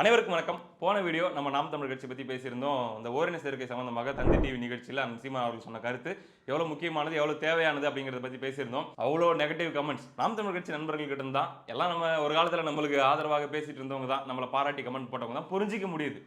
அனைவருக்கும் வணக்கம். போன வீடியோ நம்ம நாம் தமிழர் கட்சி பத்தி பேசியிருந்தோம். இந்த ஓரின சேர்க்கை சம்பந்தமாக தந்தி டிவி நிகழ்ச்சியில சீமான் அவர்கள் சொன்ன கருத்து எவ்வளவு முக்கியமானது, எவ்வளவு தேவையானது அப்படிங்கிறத பத்தி பேசியிருந்தோம். அவ்வளோ நெகட்டிவ் கமெண்ட்ஸ் நாம் தமிழர் கட்சி நண்பர்கள் கிட்ட இருந்தா எல்லாம் நம்ம ஒரு காலத்துல நம்மளுக்கு ஆதரவாக பேசிட்டு இருந்தவங்க தான், நம்மளை பாராட்டி கமெண்ட் போட்டவங்க தான் புரிஞ்சிக்க முடியுது.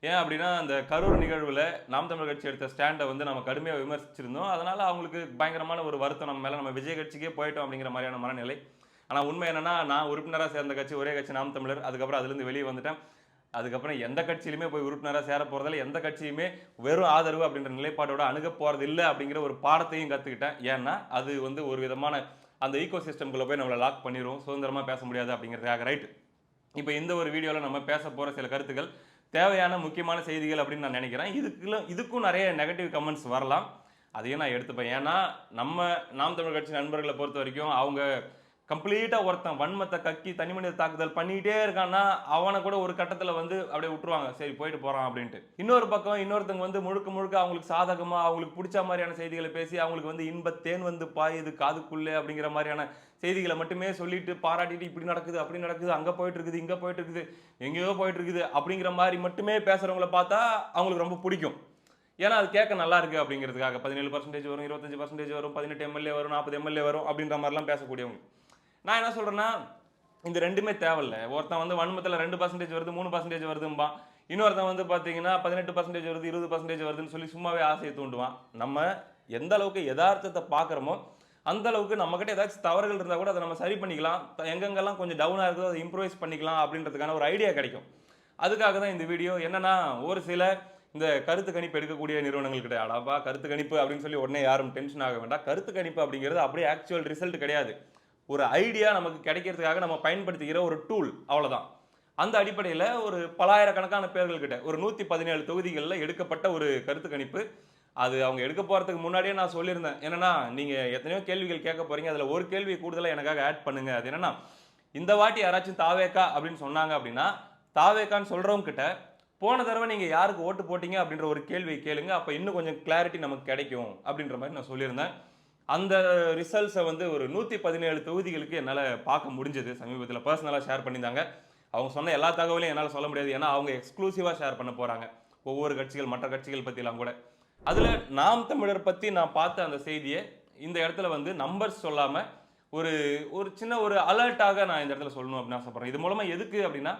ஏன் அப்படின்னா அந்த கரூர் நிகழ்வுல நாம் தமிழர் கட்சி எடுத்த ஸ்டாண்டை வந்து நம்ம கடுமையாக விமர்சிச்சிருந்தோம். அதனால அவங்களுக்கு பயங்கரமான ஒரு வருத்தம் நம்ம மேல, நம்ம விஜய் கட்சிக்கே போயிட்டோம் அப்படிங்கிற மாதிரியான மனநிலை. ஆனா உண்மை என்னன்னா, நான் உறுப்பினராக சேர்ந்த கட்சி ஒரே கட்சி நாம் தமிழர். அதுக்கப்புறம் அதுலேருந்து வெளியே வந்துட்டேன். அதுக்கப்புறம் எந்த கட்சியிலுமே போய் உறுப்பினராக சேர போறதில்ல, எந்த கட்சியுமே வெறும் ஆதரவு அப்படின்ற நிலைப்பாட்டோட அணுக போறது இல்லை அப்படிங்கிற ஒரு பாடத்தையும் கத்துக்கிட்டேன். ஏன்னா அது வந்து ஒரு விதமான அந்த ஈகோ சிஸ்டம்குள்ள போய் நம்மளை லாக் பண்ணிடும், சுதந்திரமா பேச முடியாது அப்படிங்கிறதுக்காக. ரைட், இப்போ இந்த ஒரு வீடியோவில் நம்ம பேச போற சில கருத்துக்கள் தேவையான முக்கியமான செய்திகள் அப்படின்னு நான் நினைக்கிறேன். இதுக்கும் நிறைய நெகட்டிவ் கமெண்ட்ஸ் வரலாம், அதையும் நான் எடுத்துப்பேன். ஏன்னா நம்ம நாம் தமிழர் கட்சி நண்பர்களை பொறுத்த வரைக்கும் அவங்க கம்ப்ளீட்டா ஒருத்தன் வன்மத்தை கக்கி தனிமனித தாக்குதல் பண்ணிட்டே இருக்கான்னா அவனை கூட ஒரு கட்டத்துல வந்து அப்படியே விட்டுருவாங்க, சரி போயிட்டு போறான் அப்படின்ட்டு. இன்னொரு பக்கம் இன்னொருத்தவங்க வந்து முழுக்க முழுக்க அவங்களுக்கு சாதகமா அவங்களுக்கு பிடிச்ச மாதிரியான செய்திகளை பேசி அவங்களுக்கு வந்து இன்பத்தேன் வந்து பாயுது காதுக்குள்ளே அப்படிங்கிற மாதிரியான செய்திகளை மட்டுமே சொல்லிட்டு பாராட்டிட்டு இப்படி நடக்குது அப்படி நடக்குது, அங்க போயிட்டு இருக்குது இங்க போயிட்டு இருக்குது எங்கேயோ போயிட்டு இருக்குது அப்படிங்கிற மாதிரி மட்டுமே பேசுறவங்களை பார்த்தா அவங்களுக்கு ரொம்ப பிடிக்கும். ஏன்னா அது கேட்க நல்லா இருக்கு அப்படிங்கிறதுக்காக 17% வரும், 25% வரும், 18 எம்எல்ஏ வரும், 40 எம்எல்ஏ வரும் அப்படின்ற மாதிரிலாம் பேசக்கூடியவங்க. நான் என்ன சொல்றேன்னா, இந்த ரெண்டுமே தேவையில்ல. ஒருத்தன் வந்து வன்மத்தில் 2% வருது 3% வருதும்பான், இன்னொருத்தன் வந்து பார்த்தீங்கன்னா 18% வருது 20% வருதுன்னு சொல்லி சும்மாவே ஆசையை தூண்டுவான். நம்ம எந்த அளவுக்கு யதார்த்தத்தை பார்க்குறோமோ அந்த அளவுக்கு நம்மகிட்ட ஏதாச்சும் தவறுகள் இருந்தால் கூட அதை நம்ம சரி பண்ணிக்கலாம், எங்கெங்கெல்லாம் கொஞ்சம் டவுனாக இருக்குதோ அதை இம்ப்ரூவைஸ் பண்ணிக்கலாம் அப்படின்றதுக்கான ஒரு ஐடியா கிடைக்கும். அதுக்காக தான் இந்த வீடியோ. என்னன்னா, ஒரு சில இந்த கருத்து கணிப்பு எடுக்கக்கூடிய நிறுவனங்கள் கிட்ட அடாப்பா கருத்து கணிப்பு அப்படின்னு சொல்லி உடனே யாரும் டென்ஷன் ஆக வேண்டாம். கருத்து கணிப்பு அப்படிங்கிறது அப்படியே ஆக்சுவல் ரிசல்ட் கிடையாது, ஒரு ஐடியா நமக்கு கிடைக்கிறதுக்காக நம்ம பயன்படுத்திக்கிற ஒரு டூல், அவ்வளவுதான். அந்த அடிப்படையில் ஒரு பலாயிரக்கணக்கான பேர்கள் கிட்ட ஒரு 117 தொகுதிகளில் எடுக்கப்பட்ட ஒரு கருத்து கணிப்பு. அது அவங்க எடுக்க போறதுக்கு முன்னாடியே நான் சொல்லியிருந்தேன், என்னன்னா நீங்க எத்தனையோ கேள்விகள் கேட்க போறீங்க, அதுல ஒரு கேள்வி கூடுதலாக எனக்காக ஆட் பண்ணுங்க. அது என்னன்னா, இந்த வாட்டி யாராச்சும் தாவேக்கா அப்படின்னு சொன்னாங்க அப்படின்னா தாவேக்கான்னு சொல்றவங்க கிட்ட போன தடவை நீங்க யாருக்கு ஓட்டு போட்டீங்க அப்படின்ற ஒரு கேள்வியை கேளுங்க, அப்ப இன்னும் கொஞ்சம் கிளாரிட்டி நமக்கு கிடைக்கும் அப்படின்ற மாதிரி நான் சொல்லியிருந்தேன். அந்த ரிசல்ட்ஸை வந்து ஒரு 117 தொகுதிகளுக்கு என்னால் பார்க்க முடிஞ்சது. சமீபத்தில் பர்சனலாக ஷேர் பண்ணியிருந்தாங்க. அவங்க சொன்ன எல்லா தகவலையும் என்னால் சொல்ல முடியாது, ஏன்னா அவங்க எக்ஸ்க்ளூசிவாக ஷேர் பண்ண போகிறாங்க ஒவ்வொரு கட்சிகள் மற்ற கட்சிகள் பற்றிலாம் கூட. அதில் நாம் தமிழர் பற்றி நான் பார்த்த அந்த செய்தியை இந்த இடத்துல வந்து நம்பர்ஸ் சொல்லாமல் ஒரு ஒரு சின்ன ஒரு அலர்ட்டாக நான் இந்த இடத்துல சொல்லணும் அப்படின்னு ஆசைப்படுறேன். இது மூலமாக எதுக்கு அப்படின்னா,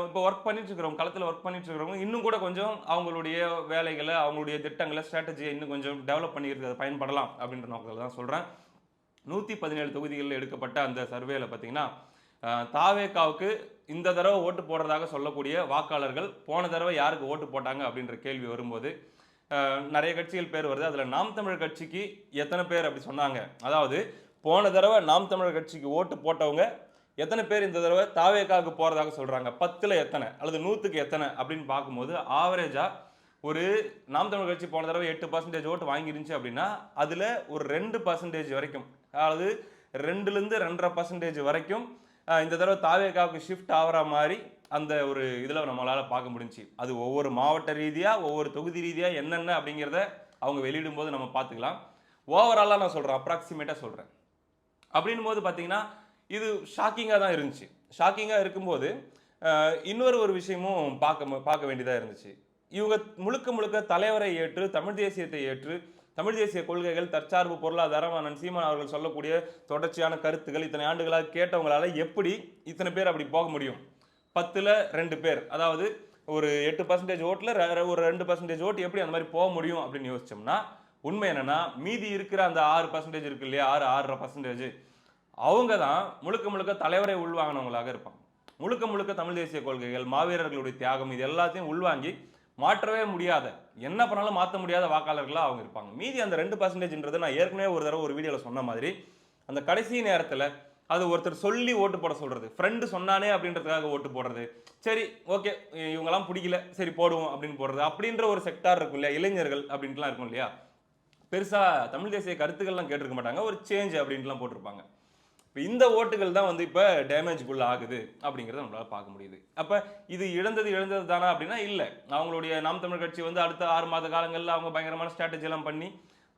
இப்போ ஒர்க் பண்ணிட்டு இருக்கிறவங்க, களத்தில் ஒர்க் பண்ணிட்டு இருக்கிறவங்க இன்னும் கூட கொஞ்சம் அவங்களுடைய வேலைகளை அவங்களுடைய திட்டங்களை ஸ்ட்ராட்டஜியை இன்னும் கொஞ்சம் டெவலப் பண்ணிக்கிறது அது பயன்படலாம் அப்படின்ற நோக்கத்தில் தான் சொல்கிறேன். 117 தொகுதிகளில் எடுக்கப்பட்ட அந்த சர்வேல பார்த்தீங்கன்னா, தாவேக்காவுக்கு இந்த தடவை ஓட்டு போடுறதாக சொல்லக்கூடிய வாக்காளர்கள் போன தடவை யாருக்கு ஓட்டு போட்டாங்க அப்படின்ற கேள்வி வரும்போது நிறைய கட்சிகள் பேர் வருது. அதில் நாம் தமிழர் கட்சிக்கு எத்தனை பேர் அப்படி சொன்னாங்க, அதாவது போன தடவை நாம் தமிழர் கட்சிக்கு ஓட்டு போட்டவங்க எத்தனை பேர் இந்த தடவை தாவேக்காவுக்கு போறதாக சொல்றாங்க, 10ல் எத்தனை அல்லது 100க்கு எத்தனை அப்படின்னு பார்க்கும்போது ஆவரேஜா ஒரு நாம் தமிழர் கட்சி போன தடவை 8% ஓட்டு வாங்கிருந்துச்சு அப்படின்னா அதுல ஒரு 2% வரைக்கும், அதாவது 2லேருந்து 2.5% வரைக்கும் இந்த தடவை தாவேக்காவுக்கு ஷிஃப்ட் ஆகிற மாதிரி அந்த ஒரு இதில் நம்மளால பார்க்க முடிஞ்சு. அது ஒவ்வொரு மாவட்ட ரீதியா ஒவ்வொரு தொகுதி ரீதியா என்னென்ன அப்படிங்கிறத அவங்க வெளியிடும் போது நம்ம பார்த்துக்கலாம். ஓவராலாக நான் சொல்றேன், அப்ராக்சிமேட்டாக சொல்றேன். அப்படின் போது பார்த்தீங்கன்னா இது ஷாக்கிங்காக தான் இருந்துச்சு. ஷாக்கிங்காக இருக்கும்போது இன்னொரு விஷயமும் பார்க்க வேண்டியதாக இருந்துச்சு. இவங்க முழுக்க முழுக்க தலைவரை ஏற்று தமிழ் தேசியத்தை ஏற்று தமிழ் தேசிய கொள்கைகள் தற்சார்பு பொருளாதாரம் அண்ணன் சீமான் அவர்கள் சொல்லக்கூடிய தொடர்ச்சியான கருத்துக்கள் இத்தனை ஆண்டுகளாக கேட்டவங்களால எப்படி இத்தனை பேர் அப்படி போக முடியும்? 10ல் 2 பேர், அதாவது ஒரு 8% ஓட்டில் ஒரு 2% ஓட்டு எப்படி அந்த மாதிரி போக முடியும் அப்படின்னு யோசிச்சோம்னா, உண்மை என்னன்னா மீதி இருக்கிற அந்த 6% இருக்கு இல்லையா, 6.5% அவங்க தான் முழுக்க முழுக்க தலைவரை உள்வாங்கினவங்களாக இருப்பாங்க. முழுக்க முழுக்க தமிழ் தேசிய கொள்கைகள் மாவீரர்களுடைய தியாகம் இது எல்லாத்தையும் உள்வாங்கி மாற்றவே முடியாத, என்ன பண்ணாலும் மாற்ற முடியாத வாக்காளர்களாக அவங்க இருப்பாங்க. மீதி அந்த 2%ன்றது நான் ஏற்கனவே ஒரு தடவை ஒரு வீடியோவில் சொன்ன மாதிரி அந்த கடைசி நேரத்தில் அது ஒருத்தர் சொல்லி ஓட்டு போட சொல்றது, ஃப்ரெண்டு சொன்னானே அப்படின்றதுக்காக ஓட்டு போடுறது, சரி ஓகே இவங்கெல்லாம் பிடிக்கல சரி போடுவோம் அப்படின்னு போடுறது, அப்படின்ற ஒரு செக்டார் இருக்கும் இல்லையா, இளைஞர்கள் அப்படின்ட்டுலாம் இருக்கும் இல்லையா, பெருசா தமிழ் தேசிய கருத்துக்கள்லாம் கேட்டிருக்க மாட்டாங்க, ஒரு சேஞ்ச் அப்படின்ட்டுலாம் போட்டிருப்பாங்க. இந்த ஓட்டுகள் தான் வந்து இப்போ டேமேஜ்குள்ள ஆகுது அப்படிங்கிறத நம்மளால பார்க்க முடியுது. அப்போ இது இழந்தது தானா அப்படின்னா இல்லை. அவங்களுடைய நாம் தமிழர் கட்சி வந்து அடுத்த 6 மாத காலங்களில் அவங்க பயங்கரமான ஸ்ட்ராட்டஜி எல்லாம் பண்ணி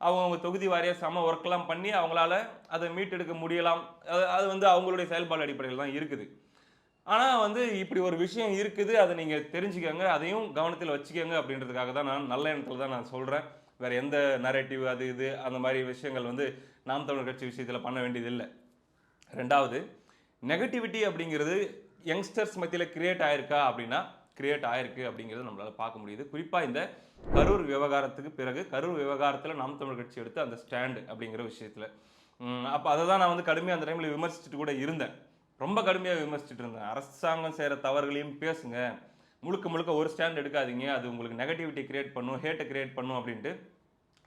அவங்க தொகுதி வாரியாக சம ஒர்க்லாம் பண்ணி அவங்களால அதை மீட்டெடுக்க முடியலாம். அது வந்து அவங்களுடைய செயல்பாடு அடிப்படையில் தான் இருக்குது. ஆனால் வந்து இப்படி ஒரு விஷயம் இருக்குது, அதை நீங்கள் தெரிஞ்சுக்கங்க, அதையும் கவனத்தில் வச்சுக்கோங்க அப்படின்றதுக்காக தான் நான் நல்ல எண்ணத்தில் தான் நான் சொல்கிறேன். வேறு எந்த நரேட்டிவ் அது இது அந்த மாதிரி விஷயங்கள் வந்து நாம் தமிழர் கட்சி விஷயத்தில் பண்ண வேண்டியதில்லை. ரெண்டாவது, நெகட்டிவிட்டி அப்படிங்கிறது யங்ஸ்டர்ஸ் மத்தியில் கிரியேட் ஆயிருக்கா அப்படின்னா கிரியேட் ஆயிருக்கு அப்படிங்கிறது நம்மளால் பார்க்க முடியுது. குறிப்பாக இந்த கரூர் விவகாரத்துக்கு பிறகு கரூர் விவகாரத்தில் நாம் தமிழர் கட்சி எடுத்த அந்த ஸ்டாண்டு அப்படிங்கிற விஷயத்தில் அப்போ அதை தான் நான் வந்து கடுமையாக அந்த டைமில் விமர்சிச்சுட்டு கூட இருந்தேன். ரொம்ப கடுமையாக விமர்சிச்சுட்டு இருந்தேன். அரசாங்கம் செய்கிற தவறுகளையும் பேசுங்க, முழுக்க முழுக்க ஒரு ஸ்டாண்ட் எடுக்காதீங்க, அது உங்களுக்கு நெகட்டிவிட்டி கிரியேட் பண்ணும், ஹேட்டை கிரியேட் பண்ணும் அப்படின்ட்டு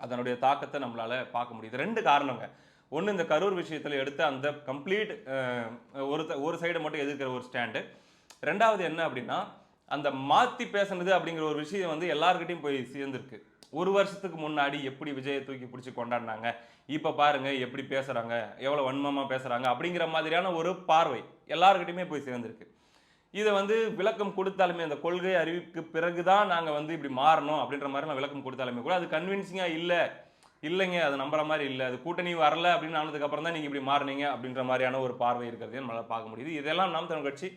அதனுடைய தாக்கத்தை நம்மளால் பார்க்க முடியுது. 2 காரணங்க. ஒன்று, இந்த கரூர் விஷயத்தில் எடுத்த அந்த கம்ப்ளீட் ஒரு சைடை மட்டும் எதிர்க்கிற ஒரு ஸ்டாண்டு. ரெண்டாவது என்ன அப்படின்னா, அந்த மாற்றி பேசுனது அப்படிங்கிற ஒரு விஷயம் வந்து எல்லாருக்கிட்டையும் போய் சேர்ந்துருக்கு. ஒரு வருஷத்துக்கு முன்னாடி எப்படி விஜயை தூக்கி பிடிச்சி கொண்டாடினாங்க, இப்போ பாருங்க எப்படி பேசுகிறாங்க, எவ்வளோ வன்மமாக பேசுகிறாங்க அப்படிங்கிற மாதிரியான ஒரு பார்வை எல்லாருக்கிட்டையுமே போய் சேர்ந்துருக்கு. இதை வந்து விளக்கம் கொடுத்தாலுமே, அந்த கொள்கை அறிவிக்கு பிறகு தான் நாங்கள் வந்து இப்படி மாறணும் அப்படின்ற மாதிரி நான் விளக்கம் கொடுத்தாலுமே கூட அது கன்வின்சிங்காக இல்லைங்க, அது நம்புற மாதிரி இல்லை, அது கூட்டணி வரல அப்படின்னு ஆனதுக்கப்புறம் தான் நீங்கள் இப்படி மாறினீங்க அப்படின்ற மாதிரியான ஒரு பார்வை இருக்கிறதையும் நம்மளால் பார்க்க முடியுது. இதெல்லாம் நாம் தமிழர் கட்சி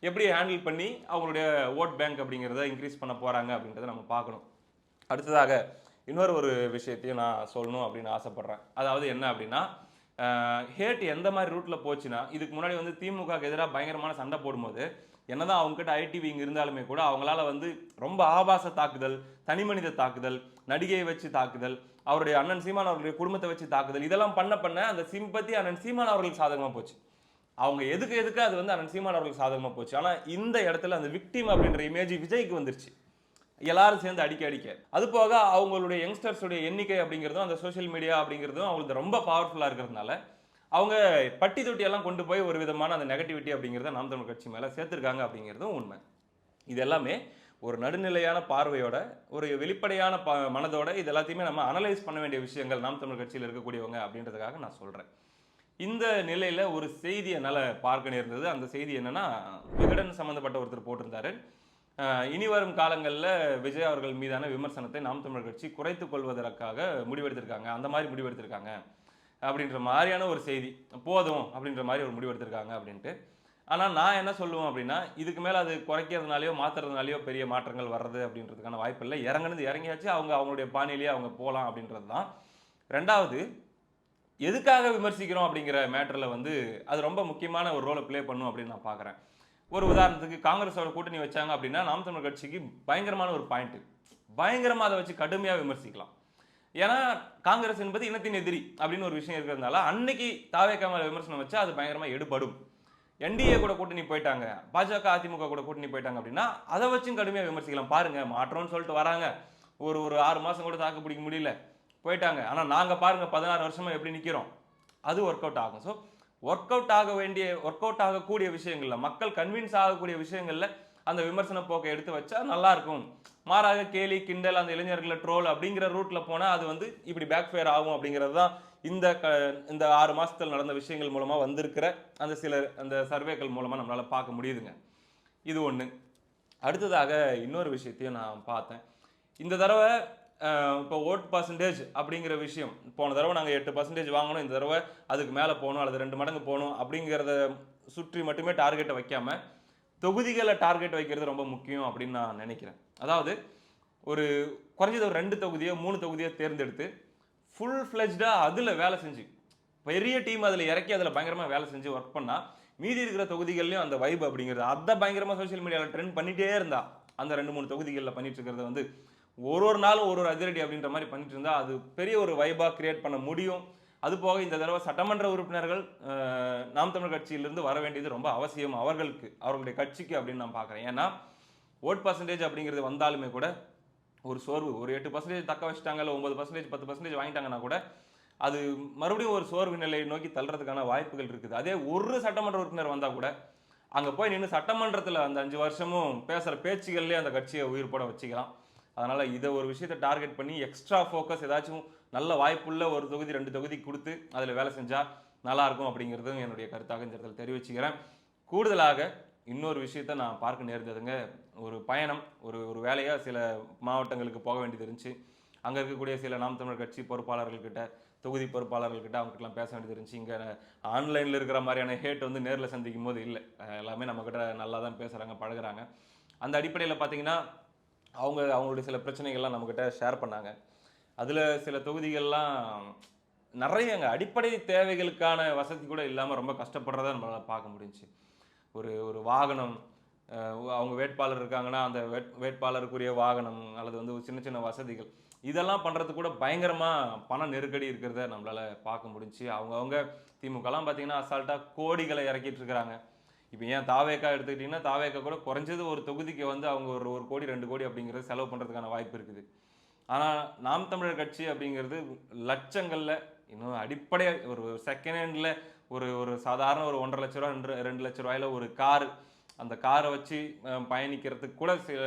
எப்படி ஹேண்டில் பண்ணி அவங்களுடைய ஓட் பேங்க் அப்படிங்கிறத இன்க்ரீஸ் பண்ண போகிறாங்க அப்படின்றத நம்ம பார்க்கணும். அடுத்ததாக இன்னொரு விஷயத்தையும் நான் சொல்லணும் அப்படின்னு ஆசைப்பட்றேன். அதாவது என்ன அப்படின்னா, ஹேட் எந்த மாதிரி ரூட்டில் போச்சுன்னா, இதுக்கு முன்னாடி வந்து திமுகவுக்கு எதிராக பயங்கரமான சண்டை போடும்போது என்னதான் அவங்ககிட்ட ஐடி விங் இருந்தாலுமே கூட அவங்களால வந்து ரொம்ப ஆபாச தாக்குதல், தனிமனித தாக்குதல், நடிகையை வச்சு தாக்குதல், அவருடைய அண்ணன் சீமான் அவர்களுடைய குடும்பத்தை வச்சு தாக்குதல், இதெல்லாம் பண்ண அந்த சிம்பத்தி அண்ணன் சீமான் அவர்களுக்கு சாதகமாக போச்சு. அவங்க எதுக்கு அது வந்து அண்ணன் சீமான் அவர்களுக்கு சாதகமாக போச்சு. ஆனால் இந்த இடத்துல அந்த விக்டிம் அப்படின்ற இமேஜ் விஜய்க்கு வந்துருச்சு, எல்லாரும் சேர்ந்து அடிக்க. அது போக அவங்களுடைய யங்ஸ்டர்ஸுடைய எண்ணிக்கை அப்படிங்கிறதும் அந்த சோஷியல் மீடியா அப்படிங்கிறதும் அவங்களுக்கு ரொம்ப பவர்ஃபுல்லாக இருக்கிறதுனால அவங்க பட்டி தொட்டியெல்லாம் கொண்டு போய் ஒரு விதமான அந்த நெகட்டிவிட்டி அப்படிங்கிறத நாம் தமிழர் கட்சி மேலே சேர்த்துருக்காங்க அப்படிங்கிறதும் உண்மை. இது எல்லாமே ஒரு நடுநிலையான பார்வையோட, ஒரு வெளிப்படையான மனதோட இது எல்லாத்தையுமே நம்ம அனலைஸ் பண்ண வேண்டிய விஷயங்கள் நாம் தமிழர் கட்சியில் இருக்கக்கூடியவங்க அப்படின்றதுக்காக நான் சொல்கிறேன். இந்த நிலையில் ஒரு செய்தி என்னால் பார்க்க நேர்ந்தது. அந்த செய்தி என்னன்னா, விகடன் சம்மந்தப்பட்ட ஒருத்தர் போட்டிருந்தாரு, இனி வரும் காலங்களில் விஜய் அவர்கள் மீதான விமர்சனத்தை நாம் தமிழர் கட்சி குறைத்து கொள்வதற்காக முடிவெடுத்திருக்காங்க, அந்த மாதிரி முடிவெடுத்திருக்காங்க அப்படின்ற மாதிரியான ஒரு செய்தி. போதும் அப்படின்ற மாதிரி ஒரு முடிவெடுத்திருக்காங்க அப்படின்ட்டு. ஆனால் நான் என்ன சொல்லுவேன் அப்படின்னா, இதுக்கு மேலே அது குறைக்கிறதுனாலையோ மாற்றுறதுனாலையோ பெரிய மாற்றங்கள் வர்றது அப்படின்றதுக்கான வாய்ப்பு இல்லை. இறங்கியாச்சு, அவங்களுடைய பாணியிலேயே அவங்க போகலாம் அப்படின்றது தான். ரெண்டாவது, எதுக்காக விமர்சிக்கிறோம் அப்படிங்கிற மேட்டரில் வந்து அது ரொம்ப முக்கியமான ஒரு ரோலை ப்ளே பண்ணும் அப்படின்னு நான் பார்க்குறேன். ஒரு உதாரணத்துக்கு காங்கிரஸோட கூட்டணி வச்சாங்க அப்படின்னா நாம் தமிழர் கட்சிக்கு பயங்கரமான ஒரு பாயிண்ட், பயங்கரமாக அதை வச்சு கடுமையாக விமர்சிக்கலாம். ஏன்னா காங்கிரஸ் என்பது இனத்தின் எதிரி அப்படின்னு ஒரு விஷயம் இருக்கிறதுனால அன்னைக்கு தாவேகா மேல விமர்சனம் வச்சா அது பயங்கரமாக எடுபடும். என்டிஏ கூட கூட்டணி போயிட்டாங்க, பாஜக அதிமுக கூட கூட்டணி போயிட்டாங்க அப்படின்னா அதை வச்சும் கடுமையாக விமர்சிக்கலாம். பாருங்க மாற்றம்னு சொல்லிட்டு வராங்க, ஒரு 6 மாதம் கூட தாக்கு பிடிக்க முடியல, போயிட்டாங்க. ஆனால் நாங்கள் பாருங்க 16 வருஷமா எப்படி நிற்கிறோம், அது ஒர்க் அவுட் ஆகும். ஸோ ஒர்க் அவுட் ஆகக்கூடிய விஷயங்கள்ல, மக்கள் கன்வின்ஸ் ஆகக்கூடிய விஷயங்கள்ல அந்த விமர்சன போக்கை எடுத்து வச்சா நல்லா இருக்கும். மாறாக கேலி கிண்டல், அந்த இளைஞர்களை ட்ரோல் அப்படிங்கிற ரூட்ல போனா அது வந்து இப்படி பேக் ஃபயர் ஆகும் அப்படிங்கிறது தான் இந்த 6 மாசத்தில் நடந்த விஷயங்கள் மூலமா வந்திருக்கிற அந்த சர்வேக்கள் மூலமா நம்மளால பார்க்க முடியுதுங்க. இது ஒண்ணு. அடுத்ததாக இன்னொரு விஷயத்தையும் நான் பார்த்தேன். இந்த தடவை இப்போ ஓட் பர்சன்டேஜ் அப்படிங்கிற விஷயம், போன தடவை நாங்கள் 8% வாங்கணும், இந்த தடவை அதுக்கு மேலே போகணும் அல்லது 2 மடங்கு போகணும் அப்படிங்கிறத சுற்றி மட்டுமே டார்கெட்டை வைக்காம தொகுதிகளை டார்கெட் வைக்கிறது ரொம்ப முக்கியம் அப்படின்னு நான் நினைக்கிறேன். அதாவது ஒரு குறைஞ்சது ஒரு 2 தொகுதியோ 3 தொகுதியோ தேர்ந்தெடுத்து ஃபுல் ஃப்ளெஜ்டாக அதில் வேலை செஞ்சு பெரிய டீம் அதில் இறக்கி அதில் பயங்கரமாக வேலை செஞ்சு ஒர்க் பண்ணால் மீதி இருக்கிற தொகுதிகள்லையும் அந்த வைப் அப்படிங்கிறது அதை பயங்கரமாக சோஷியல் மீடியாவில் ட்ரெண்ட் பண்ணிகிட்டே இருந்தா, அந்த 2-3 தொகுதிகளில் பண்ணிட்டு இருக்கிறத வந்து ஒரு நாளும் ஒரு அதிரடி அப்படின்ற மாதிரி பண்ணிட்டு இருந்தால் அது பெரிய ஒரு வைபாக கிரியேட் பண்ண முடியும். அது போக இந்த தடவை சட்டமன்ற உறுப்பினர்கள் நாம் தமிழர் கட்சியிலிருந்து வர வேண்டியது ரொம்ப அவசியம் அவர்களுடைய கட்சிக்கு அப்படின்னு நான் பார்க்குறேன். ஏன்னா ஓட் பர்சன்டேஜ் அப்படிங்கிறது வந்தாலுமே கூட ஒரு சோர்வு, ஒரு 8% தக்க வச்சுட்டாங்க, இல்லை 9%, 10% வாங்கிட்டாங்கன்னா கூட அது மறுபடியும் ஒரு சோர்வு நிலையை நோக்கி தள்ளுறதுக்கான வாய்ப்புகள் இருக்குது. அதே ஒரு சட்டமன்ற உறுப்பினர் வந்தால் கூட அங்கே போய் நின்று சட்டமன்றத்தில் அந்த 5 வருஷமும் பேசுகிற பேச்சுகள்லேயே அந்த கட்சியை உயிர் போட வச்சுக்கலாம். அதனால் இதை ஒரு விஷயத்தை டார்கெட் பண்ணி எக்ஸ்ட்ரா ஃபோக்கஸ் ஏதாச்சும் நல்ல வாய்ப்புள்ள ஒரு தொகுதி 2 தொகுதி கொடுத்து அதில் வேலை செஞ்சால் நல்லாயிருக்கும் அப்படிங்கிறதும் என்னுடைய கருத்தாக இந்த இடத்துல தெரிவிச்சுக்கிறேன். கூடுதலாக இன்னொரு விஷயத்தை நான் பார்க்க நேர்ந்ததுங்க. ஒரு பயணம், ஒரு வேலையாக சில மாவட்டங்களுக்கு போக வேண்டியது இருந்துச்சு. அங்கே இருக்கக்கூடிய சில நாம் தமிழர் கட்சி பொறுப்பாளர்கள்கிட்ட தொகுதி பொறுப்பாளர்கள்கிட்ட அவங்ககிட்டலாம் பேச வேண்டியது இருந்துச்சு. இங்கே ஆன்லைனில் இருக்கிற மாதிரியான ஹேட் வந்து நேரில் சந்திக்கும் போது இல்லை. எல்லாமே நம்மக்கிட்ட நல்லா தான் பேசுகிறாங்க, பழகுறாங்க. அந்த அடிப்படையில் பார்த்தீங்கன்னா அவங்களுடைய சில பிரச்சனைகள்லாம் நம்மக்கிட்ட ஷேர் பண்ணாங்க. அதில் சில தொகுதிகள்லாம் நிறையங்க அடிப்படை தேவைகளுக்கான வசதி கூட இல்லாமல் ரொம்ப கஷ்டப்படுறத நம்மளால் பார்க்க முடிஞ்சுச்சு. ஒரு ஒரு வாகனம், அவங்க வேட்பாளர் இருக்காங்கன்னா அந்த வேட்பாளருக்குரிய வாகனம் அல்லது வந்து ஒரு சின்ன சின்ன வசதிகள் இதெல்லாம் பண்ணுறதுக்கு கூட பயங்கரமாக பண நெருக்கடி இருக்கிறத நம்மளால் பார்க்க முடிஞ்சுச்சு. அவங்க திமுகலாம் பார்த்தீங்கன்னா அசால்ட்டாக கோடிகளை இறக்கிட்டு இருக்கிறாங்க. இப்போ ஏன் தாவேக்கா எடுத்துக்கிட்டிங்கன்னா தாவேக்கா கூட குறைஞ்சது ஒரு தொகுதிக்கு வந்து அவங்க ஒரு 1 கோடி 2 கோடி அப்படிங்கிறது செலவு பண்ணுறதுக்கான வாய்ப்பு இருக்குது. ஆனால் நாம் தமிழர் கட்சி அப்படிங்கிறது லட்சங்களில் இன்னும் அடிப்படை ஒரு செகண்ட் ஹேண்டில் ஒரு சாதாரண ஒரு 1.5 லட்ச ரூபா 2 லட்ச ரூபாயில் ஒரு காரு, அந்த காரை வச்சு பயணிக்கிறதுக்கு கூட சில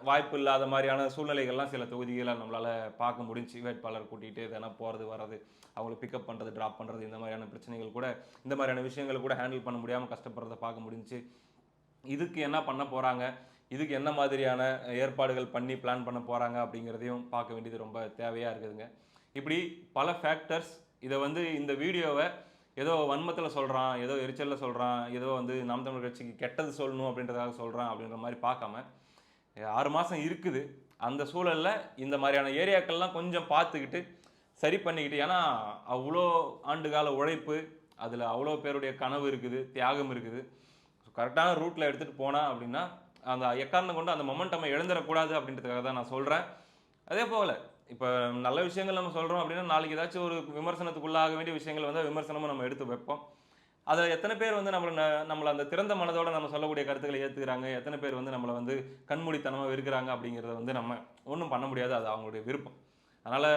வாய்ப்பு இல்லாத மாதிரியான சூழ்நிலைகள்லாம் சில தொகுதிகளை நம்மளால் பார்க்க முடிஞ்சு. வேட்பாளர் கூட்டிகிட்டு எதனா போகிறது வர்றது, அவங்களை பிக்கப் பண்ணுறது ட்ராப் பண்ணுறது, இந்த மாதிரியான பிரச்சனைகள் கூட, இந்த மாதிரியான விஷயங்கள் கூட ஹேண்டில் பண்ண முடியாமல் கஷ்டப்படுறதை பார்க்க முடிஞ்சு. இதுக்கு என்ன பண்ண போகிறாங்க, இதுக்கு என்ன மாதிரியான ஏற்பாடுகள் பண்ணி பிளான் பண்ண போகிறாங்க அப்படிங்கிறதையும் பார்க்க வேண்டியது ரொம்ப தேவையாக இருக்குதுங்க. இப்படி பல ஃபேக்டர்ஸ் இதை வந்து இந்த வீடியோவை ஏதோ வன்மத்தில் சொல்கிறான், ஏதோ எரிச்சலில் சொல்கிறான், ஏதோ வந்து நாம் தமிழர் கட்சிக்கு கெட்டது சொல்லணும் அப்படின்றதாக சொல்கிறான் அப்படின்ற மாதிரி பார்க்காம 6 மாதம் இருக்குது. அந்த சூழலில் இந்த மாதிரியான ஏரியாக்கள்லாம் கொஞ்சம் பார்த்துக்கிட்டு சரி பண்ணிக்கிட்டு, ஏன்னா அவ்வளோ ஆண்டுகால உழைப்பு, அதில் அவ்வளோ பேருடைய கனவு இருக்குது, தியாகம் இருக்குது. கரெக்டான ரூட்டில் எடுத்துகிட்டு போனால் அப்படின்னா அந்த எக்காரணம் கொண்டு அந்த மொமெண்டமை இழந்துடக்கூடாது அப்படின்றதுக்காக தான் நான் சொல்கிறேன். அதே போல் இப்போ நல்ல விஷயங்கள் நம்ம சொல்கிறோம் அப்படின்னா நாளைக்கு ஏதாச்சும் ஒரு விமர்சனத்துக்குள்ளாக வேண்டிய விஷயங்கள் வந்து விமர்சனமும் நம்ம எடுத்து வைப்போம். அதில் எத்தனை பேர் வந்து நம்மளை அந்த திறந்த மனதோடு நம்ம சொல்லக்கூடிய கருத்துக்களை ஏற்றுக்கிறாங்க, எத்தனை பேர் வந்து நம்மளை வந்து கண்மூடித்தனமாக இருக்கிறாங்க அப்படிங்கிறத வந்து நம்ம ஒன்றும் பண்ண முடியாது. அது அவங்களுடைய விருப்பம். அதனால்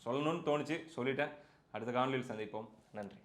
சொல்லணும்னு தோணுச்சு, சொல்லிட்டேன். அடுத்த காணொலியில் சந்திப்போம். நன்றி.